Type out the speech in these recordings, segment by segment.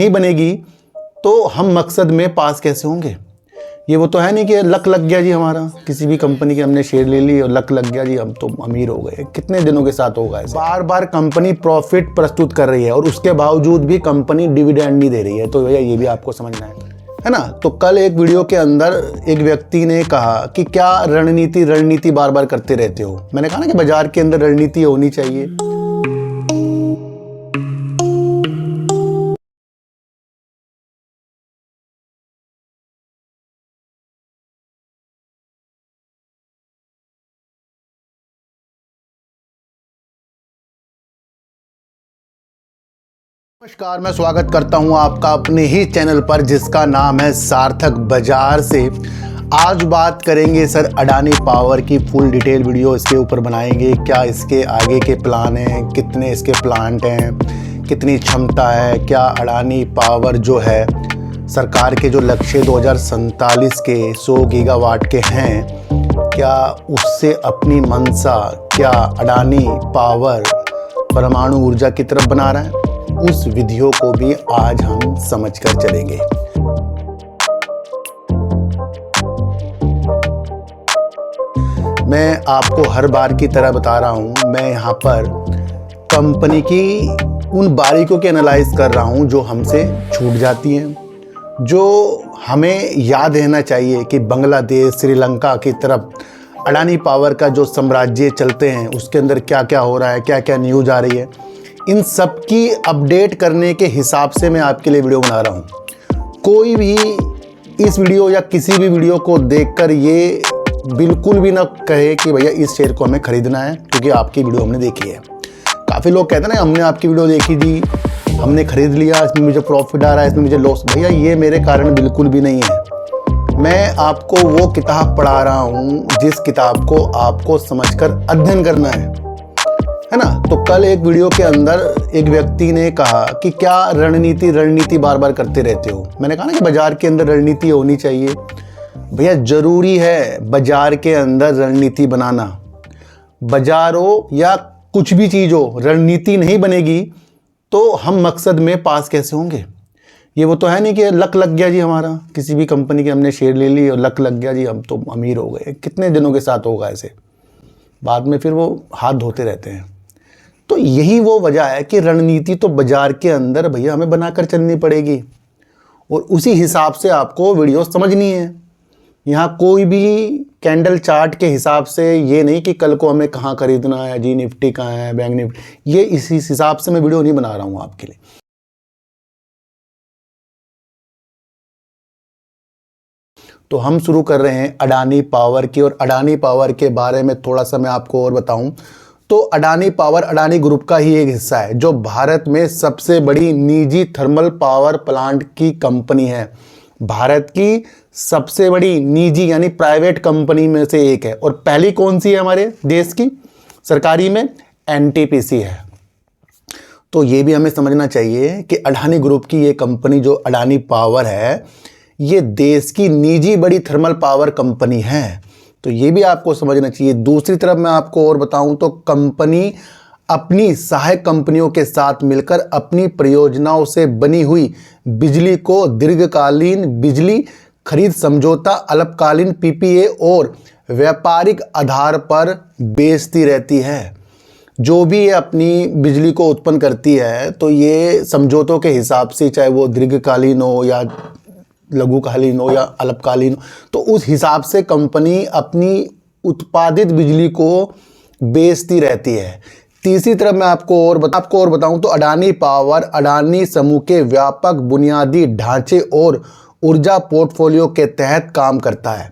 नहीं बनेगी तो हम मकसद में पास कैसे होंगे। ये वो तो है नहीं कि लक लग गया जी हमारा, किसी भी कंपनी के हमने शेयर ले ली और लक लग गया जी हम तो अमीर हो गए। कितने दिनों के साथ होगा ऐसे? बार बार कंपनी प्रॉफिट प्रस्तुत कर रही है और उसके बावजूद भी कंपनी डिविडेंड नहीं दे रही है, तो भैया ये भी आपको समझना है ना। तो कल एक वीडियो के अंदर एक व्यक्ति ने कहा कि क्या रणनीति बार बार करते रहते हो। मैंने कहा ना कि बाजार के अंदर रणनीति होनी चाहिए। नमस्कार, मैं स्वागत करता हूं आपका अपने ही चैनल पर जिसका नाम है सार्थक बाजार से। आज बात करेंगे सर अडानी पावर की फुल डिटेल वीडियो इसके ऊपर बनाएंगे। क्या इसके आगे के प्लान हैं, कितने इसके प्लांट हैं, कितनी क्षमता है, क्या अडानी पावर जो है सरकार के जो लक्ष्य 2047 के 100 गीगावाट के हैं, क्या उससे अपनी मंशा क्या अडानी पावर परमाणु ऊर्जा की तरफ बना रहा है, उस वीडियो को भी आज हम समझकर चलेंगे। मैं आपको हर बार की तरह बता रहा हूं, मैं यहाँ पर कंपनी की उन बारीकियों के एनालाइज कर रहा हूं जो हमसे छूट जाती हैं, जो हमें याद रहना चाहिए कि बांग्लादेश, श्रीलंका की तरफ अडानी पावर का जो साम्राज्य चलते हैं उसके अंदर क्या क्या हो रहा है, क्या क्या न्यूज़ आ रही है, इन सब की अपडेट करने के हिसाब से मैं आपके लिए वीडियो बना रहा हूँ। कोई भी इस वीडियो या किसी भी वीडियो को देखकर ये बिल्कुल भी ना कहे कि भैया इस शेयर को हमें ख़रीदना है क्योंकि आपकी वीडियो हमने देखी है। काफ़ी लोग कहते हैं ना हमने आपकी वीडियो देखी थी, हमने ख़रीद लिया, इसमें मुझे प्रॉफिट आ रहा है, इसमें मुझे लॉस। भैया ये मेरे कारण बिल्कुल भी नहीं है। मैं आपको वो किताब पढ़ा रहा हूँ जिस किताब को आपको समझकर अध्ययन करना है ना। तो कल एक वीडियो के अंदर एक व्यक्ति ने कहा कि क्या रणनीति बार बार करते रहते हो। मैंने कहा ना कि बाजार के अंदर रणनीति होनी चाहिए। भैया जरूरी है बाजार के अंदर रणनीति बनाना। बाजार हो या कुछ भी चीज़ हो, रणनीति नहीं बनेगी तो हम मकसद में पास कैसे होंगे। ये वो तो है नहीं कि लक लग गया जी हमारा, किसी भी कंपनी के हमने शेयर ले ली और लक लग गया जी हम तो अमीर हो गए। कितने दिनों के साथ होगा ऐसे? बाद में फिर वो हाथ धोते रहते हैं। तो यही वो वजह है कि रणनीति तो बाजार के अंदर भैया हमें बनाकर चलनी पड़ेगी और उसी हिसाब से आपको वीडियो समझनी है। यहाँ कोई भी कैंडल चार्ट के हिसाब से ये नहीं कि कल को हमें कहाँ खरीदना है, जी निफ्टी कहाँ है, बैंक निफ्टी, ये इसी हिसाब से मैं वीडियो नहीं बना रहा हूँ आपके लिए। तो हम शुरू कर रहे हैं अडानी पावर की, और अडानी पावर के बारे में थोड़ा सा मैं आपको और बताऊं तो अडानी पावर अडानी ग्रुप का ही एक हिस्सा है जो भारत में सबसे बड़ी निजी थर्मल पावर प्लांट की कंपनी है। भारत की सबसे बड़ी निजी यानी प्राइवेट कंपनी में से एक है। और पहली कौन सी है हमारे देश की सरकारी में? एनटीपीसी है। तो ये भी हमें समझना चाहिए कि अडानी ग्रुप की ये कंपनी जो अडानी पावर है, ये देश की निजी बड़ी थर्मल पावर कंपनी है। तो ये भी आपको समझना चाहिए। दूसरी तरफ मैं आपको और बताऊं तो कंपनी अपनी सहायक कंपनियों के साथ मिलकर अपनी परियोजनाओं से बनी हुई बिजली को दीर्घकालीन बिजली खरीद समझौता, अल्पकालीन पीपीए और व्यापारिक आधार पर बेचती रहती है। जो भी ये अपनी बिजली को उत्पन्न करती है तो ये समझौतों के हिसाब से, चाहे वो दीर्घकालीन हो या लघुकालीन हो या अल्पकालीन हो, तो उस हिसाब से कंपनी अपनी उत्पादित बिजली को बेचती रहती है। तीसरी तरफ मैं आपको और बताऊं तो अडानी पावर अडानी समूह के व्यापक बुनियादी ढांचे और ऊर्जा पोर्टफोलियो के तहत काम करता है,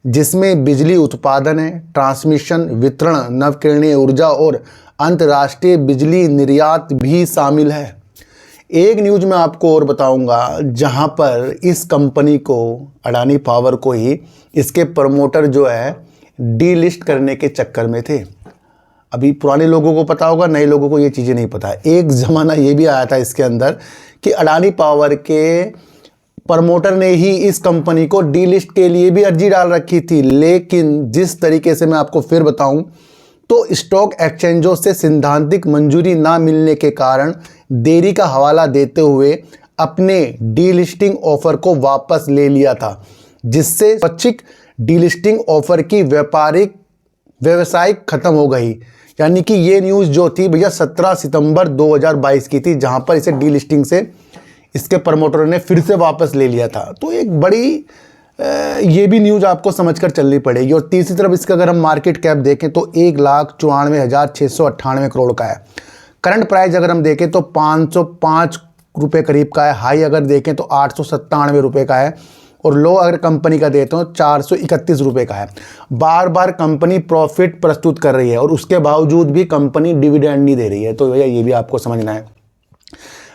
जिसमें बिजली उत्पादन है, ट्रांसमिशन, वितरण, नवकरणीय ऊर्जा और अंतर्राष्ट्रीय बिजली निर्यात भी शामिल है। एक न्यूज़ मैं आपको और बताऊंगा जहां पर इस कंपनी को, अडानी पावर को ही, इसके प्रमोटर जो है डीलिस्ट करने के चक्कर में थे। अभी पुराने लोगों को पता होगा, नए लोगों को ये चीज़ें नहीं पता है। एक ज़माना ये भी आया था इसके अंदर कि अडानी पावर के प्रमोटर ने ही इस कंपनी को डीलिस्ट के लिए भी अर्जी डाल रखी थी। लेकिन जिस तरीके से मैं आपको फिर बताऊं तो स्टॉक एक्सचेंजों से सैद्धांतिक मंजूरी ना मिलने के कारण देरी का हवाला देते हुए अपने डीलिस्टिंग ऑफर को वापस ले लिया था, जिससे स्वैच्छिक डीलिस्टिंग ऑफर की व्यवसायिक खत्म हो गई। यानी कि ये न्यूज़ जो थी भैया 17 सितंबर 2022 की थी, जहां पर इसे डीलिस्टिंग से इसके प्रमोटरों ने फिर से वापस ले लिया था। तो एक बड़ी ये भी न्यूज़ आपको समझकर चलनी पड़ेगी। और तीसरी तरफ इसका अगर हम मार्केट कैप देखें तो 1,94,698 करोड़ का है। करंट प्राइस अगर हम देखें तो 505 रुपये करीब का है। हाई अगर देखें तो 897 रुपये का है। और लो अगर कंपनी का देते हो 431 रुपये का है। बार बार कंपनी प्रॉफिट प्रस्तुत कर रही है और उसके बावजूद भी कंपनी डिविडेंड नहीं दे रही है। तो भैया ये भी आपको समझना है।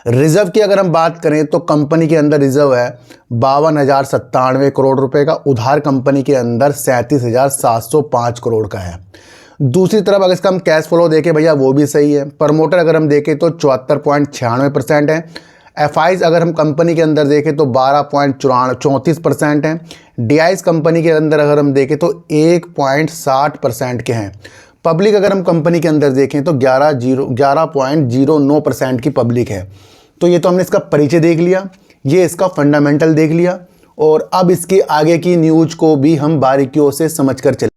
रिजर्व की अगर हम बात करें तो कंपनी के अंदर रिजर्व है 52,097 करोड़ रुपए का। उधार कंपनी के अंदर 37,705 करोड़ का है। दूसरी तरफ अगर इसका हम कैश फ्लो देखें भैया वो भी सही है। प्रमोटर अगर हम देखें तो 74.96% है। एफआईज अगर हम कंपनी के अंदर देखें तो 12.34% है। डीआईज कंपनी के अंदर अगर हम देखें तो 1.60% के हैं। पब्लिक अगर हम कंपनी के अंदर देखें तो 11.09% की पब्लिक है। तो ये तो हमने इसका परिचय देख लिया, ये इसका फंडामेंटल देख लिया, और अब इसके आगे की न्यूज को भी हम बारीकियों से समझकर चले।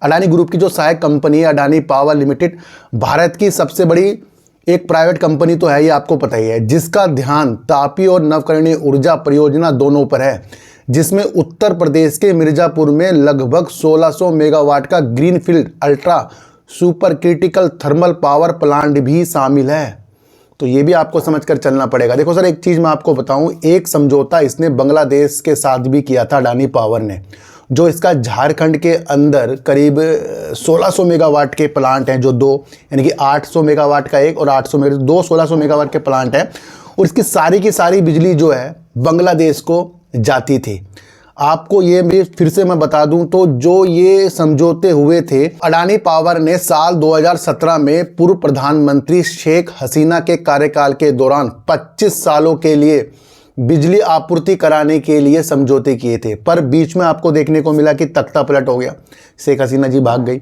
अडानी ग्रुप की जो सहायक कंपनी है अडानी पावर लिमिटेड, भारत की सबसे बड़ी एक प्राइवेट कंपनी तो है, ये आपको पता ही है, जिसका ध्यान तापी और नवकरणीय ऊर्जा परियोजना दोनों पर है, जिसमें उत्तर प्रदेश के मिर्जापुर में लगभग 1600 मेगावाट का greenfield ultra super critical thermal power plant भी शामिल है। तो ये भी आपको समझकर चलना पड़ेगा। देखो सर, एक चीज़ मैं आपको बताऊं, एक समझौता इसने बांग्लादेश के साथ भी किया था अडानी पावर ने, जो इसका झारखंड के अंदर करीब 1600 मेगावाट के प्लांट हैं, जो दो, यानी कि 800 मेगावाट का एक और 1600 मेगावाट के प्लांट हैं, और इसकी सारी की सारी बिजली जो है बांग्लादेश को जाती थी। आपको ये भी फिर से मैं बता दूं तो जो ये समझौते हुए थे, अडानी पावर ने साल 2017 में पूर्व प्रधानमंत्री शेख हसीना के कार्यकाल के दौरान 25 सालों के लिए बिजली आपूर्ति कराने के लिए समझौते किए थे, पर बीच में आपको देखने को मिला कि तख्ता पलट हो गया, शेख हसीना जी भाग गई।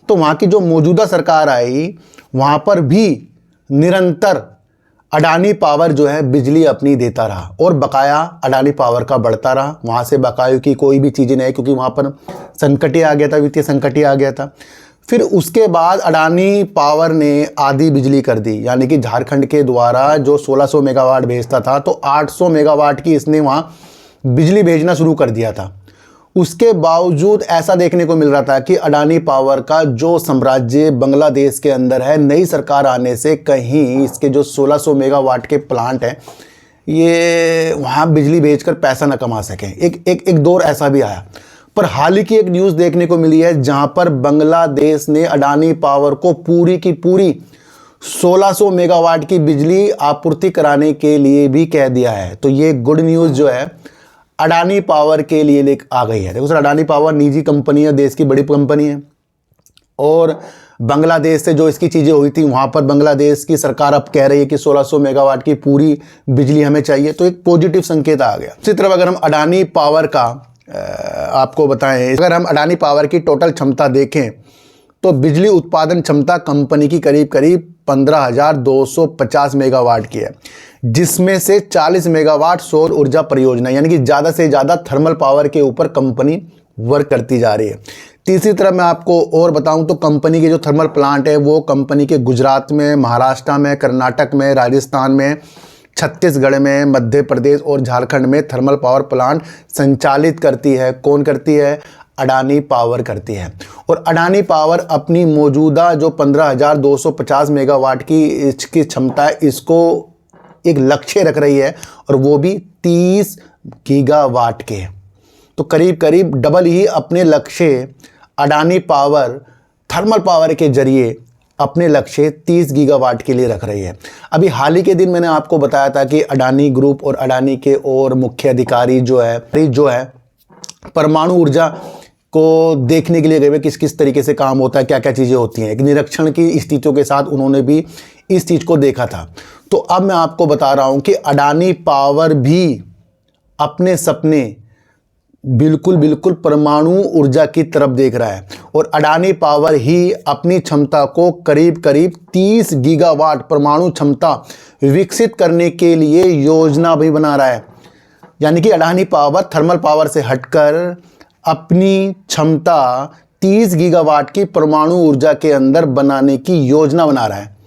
तो वहाँ की जो मौजूदा सरकार आई, वहाँ पर भी निरंतर अडानी पावर जो है बिजली अपनी देता रहा और बकाया अडानी पावर का बढ़ता रहा। वहाँ से बकायों की कोई भी चीज़ नहीं, क्योंकि वहाँ पर संकट ही आ गया था, वित्तीय संकट ही आ गया था। फिर उसके बाद अडानी पावर ने आधी बिजली कर दी, यानी कि झारखंड के द्वारा जो 1600 मेगावाट भेजता था तो 800 मेगावाट की इसने वहाँ बिजली भेजना शुरू कर दिया था। उसके बावजूद ऐसा देखने को मिल रहा था कि अडानी पावर का जो साम्राज्य बांग्लादेश के अंदर है, नई सरकार आने से कहीं इसके जो 1600 मेगावाट के प्लांट हैं, ये वहाँ बिजली भेजकर पैसा न कमा सकें। एक दौर ऐसा भी आया। पर हाल ही की एक न्यूज़ देखने को मिली है जहां पर बांग्लादेश ने अडानी पावर को पूरी की पूरी 1600 मेगावाट की बिजली आपूर्ति कराने के लिए भी कह दिया है। तो ये गुड न्यूज़ जो है अडानी पावर के लिए लेकर आ गई है। देखो सर, अडानी पावर निजी कंपनी है, देश की बड़ी कंपनी है, और बांग्लादेश से जो इसकी चीज़ें हुई थी, वहाँ पर बांग्लादेश की सरकार अब कह रही है कि 1600 मेगावाट की पूरी बिजली हमें चाहिए। तो एक पॉजिटिव संकेत आ गया। इसी तरफ अगर हम अडानी पावर का आपको बताएं, अगर हम अडानी पावर की टोटल क्षमता देखें तो बिजली उत्पादन क्षमता कंपनी की करीब 15,250 मेगावाट की है, जिसमें से 40 मेगावाट सौर ऊर्जा परियोजना, यानी कि ज़्यादा से ज़्यादा थर्मल पावर के ऊपर कंपनी वर्क करती जा रही है। तीसरी तरफ मैं आपको और बताऊं तो कंपनी के जो थर्मल प्लांट है वो कंपनी के गुजरात में, महाराष्ट्र में, कर्नाटक में, राजस्थान में, छत्तीसगढ़ में, मध्य प्रदेश और झारखंड में थर्मल पावर प्लांट संचालित करती है। कौन करती है? अडानी पावर करती है। और अडानी पावर अपनी मौजूदा जो 15,250 मेगावाट की क्षमता है, इसको एक लक्ष्य रख रही है, और वो भी 30 गीगावाट के। तो करीब करीब डबल ही अपने लक्ष्य अडानी पावर थर्मल पावर के जरिए अपने लक्ष्य 30 गीगावाट के लिए रख रही है। अभी हाल ही के दिन मैंने आपको बताया था कि अडानी ग्रुप और अडानी के और मुख्य अधिकारी जो है परमाणु ऊर्जा को देखने के लिए गए, किस किस तरीके से काम होता है, क्या क्या चीज़ें होती हैं। एक निरीक्षण की स्थितियों के साथ उन्होंने भी इस चीज़ को देखा था। तो अब मैं आपको बता रहा हूँ कि अडानी पावर भी अपने सपने बिल्कुल बिल्कुल परमाणु ऊर्जा की तरफ देख रहा है और अडानी पावर ही अपनी क्षमता को करीब करीब 30 गीगावाट परमाणु क्षमता विकसित करने के लिए योजना भी बना रहा है। यानी कि अडानी पावर थर्मल पावर से हटकर अपनी क्षमता 30 गीगावाट की परमाणु ऊर्जा के अंदर बनाने की योजना बना रहा है।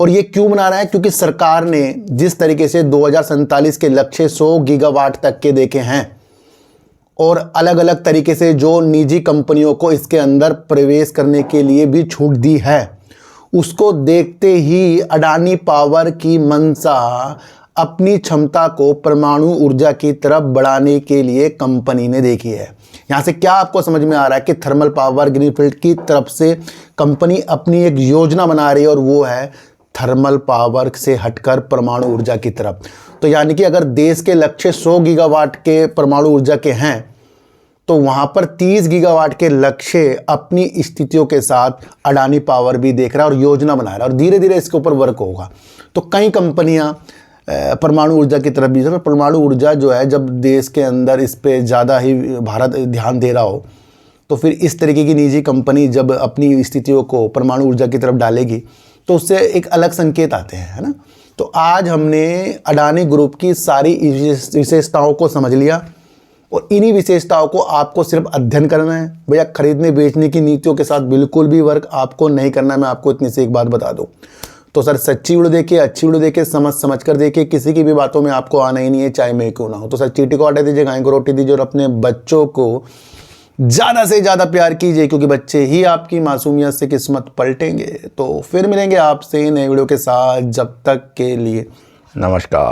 और ये क्यों बना रहा है? क्योंकि सरकार ने जिस तरीके से 2047 के लक्ष्य 100 गीगावाट तक के देखे हैं और अलग अलग तरीके से जो निजी कंपनियों को इसके अंदर प्रवेश करने के लिए भी छूट दी है, उसको देखते ही अडानी पावर की मंशा अपनी क्षमता को परमाणु ऊर्जा की तरफ बढ़ाने के लिए कंपनी ने देखी है। यहाँ से क्या आपको समझ में आ रहा है कि थर्मल पावर ग्रीनफील्ड की तरफ से कंपनी अपनी एक योजना बना रही है और वो है थर्मल पावर से हटकर परमाणु ऊर्जा की तरफ। तो यानी कि अगर देश के लक्ष्य 100 गीगावाट के परमाणु ऊर्जा के हैं तो वहाँ पर 30 गीगावाट के लक्ष्य अपनी स्थितियों के साथ अडानी पावर भी देख रहा है और योजना बना रहा है और धीरे धीरे इसके ऊपर वर्क होगा। तो कई कंपनियाँ परमाणु ऊर्जा की तरफ भी, परमाणु ऊर्जा जो है जब देश के अंदर इस पर ज़्यादा ही भारत ध्यान दे रहा हो तो फिर इस तरीके की निजी कंपनी जब अपनी स्थितियों को परमाणु ऊर्जा की तरफ डालेगी तो उससे एक अलग संकेत आते हैं, है ना। तो आज हमने अडानी ग्रुप की सारी विशेषताओं को समझ लिया और इन्हीं विशेषताओं को आपको सिर्फ अध्ययन करना है। भैया खरीदने बेचने की नीतियों के साथ बिल्कुल भी वर्क आपको नहीं करना है। मैं आपको इतनी सी एक बात बता दूं। तो सर सच्ची वीडियो देखिए, अच्छी वीडियो देखिए, समझ कर देखिए, किसी की भी बातों में आपको आना ही नहीं है, चाहे मैं क्यों ना हो। तो सर चींटी को आटा दीजिए, गाय को रोटी दीजिए और अपने बच्चों को ज़्यादा से ज़्यादा प्यार कीजिए क्योंकि बच्चे ही आपकी मासूमियत से किस्मत पलटेंगे। तो फिर मिलेंगे आपसे नए वीडियो के साथ, जब तक के लिए नमस्कार।